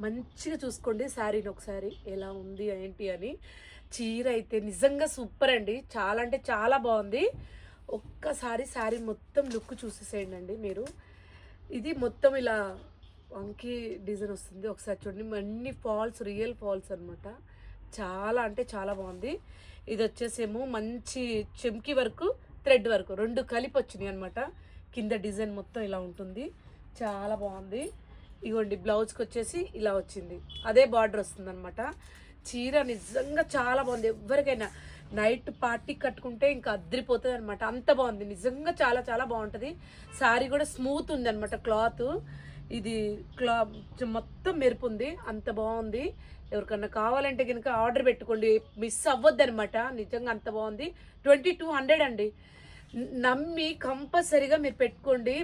మంచిగా చూసుకోండి శారీని ఒకసారి ఎలా ఉంది ఏంటి అని. చీర అయితే నిజంగా సూపర్ అండి. చాలా అంటే చాలా బాగుంది. ఒక్కసారి శారీ మొత్తం లుక్ చూసేసేయండి మీరు. ఇది మొత్తం ఇలా వంకీ డిజైన్ వస్తుంది. ఒకసారి చూడండి. అన్ని ఫాల్స్ రియల్ ఫాల్స్ అనమాట. చాలా అంటే చాలా బాగుంది. ఇది వచ్చేసేమో మంచి చెమ్కి వర్క్, థ్రెడ్ వర్క్ 2 కలిపి వచ్చినాయి అనమాట. కింద డిజైన్ మొత్తం ఇలా ఉంటుంది. చాలా బాగుంది. ఇగోండి బ్లౌజ్కి వచ్చేసి ఇలా వచ్చింది. అదే బార్డర్ వస్తుందన్నమాట. చీర నిజంగా చాలా బాగుంది. ఎవరికైనా నైట్ పార్టీ కట్టుకుంటే ఇంకా అద్దరిపోతుంది అనమాట. అంత బాగుంది. నిజంగా చాలా చాలా బాగుంటుంది. శారీ కూడా స్మూత్ ఉంది అనమాట. క్లాత్ ఇది మొత్తం మెరుపు ఉంది. అంత బాగుంది. ఎవరికన్నా కావాలంటే కనుక ఆర్డర్ పెట్టుకోండి. మిస్ అవ్వద్దు అనమాట. నిజంగా అంత బాగుంది. 2200 అండి. నమ్మి కంపల్సరీగా మీరు పెట్టుకోండి.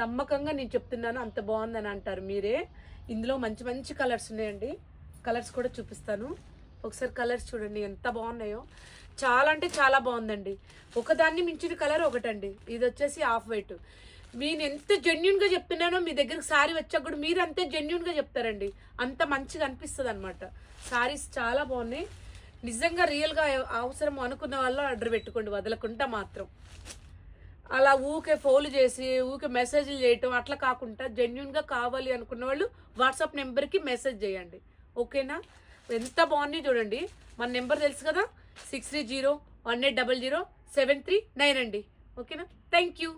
నమ్మకంగా నేను చెప్తున్నాను. అంత బాగుందని అంటారు మీరే. ఇందులో మంచి మంచి కలర్స్ ఉన్నాయండి. కలర్స్ కూడా చూపిస్తాను. ఒకసారి కలర్స్ చూడండి ఎంత బాగున్నాయో. చాలా అంటే చాలా బాగుందండి. ఒకదాన్ని మించిన కలర్ ఒకటండి. ఇది వచ్చేసి హాఫ్ వైట్. నేను ఎంత జెన్యున్గా చెప్తున్నానో మీ దగ్గరకు శారీ వచ్చాక కూడా మీరు అంతే జెన్యున్గా చెప్తారండి. అంత మంచిగా అనిపిస్తుంది అనమాట. శారీస్ చాలా బాగున్నాయి. నిజంగా రియల్గా అవసరం అనుకున్న వాళ్ళు ఆర్డర్ పెట్టుకోండి వదలకుండా మాత్రం. అలా ఊకే ఫోన్లు చేసి ఊకే మెసేజ్లు చేయటం అట్లా కాకుండా జెన్యున్గా కావాలి అనుకున్న వాళ్ళు వాట్సాప్ నెంబర్కి మెసేజ్ చేయండి. ఓకేనా? ఎంత బాగుంది చూడండి. మన నెంబర్ తెలుసు కదా, 6301800739 అండి. ఓకేనా? Thank you.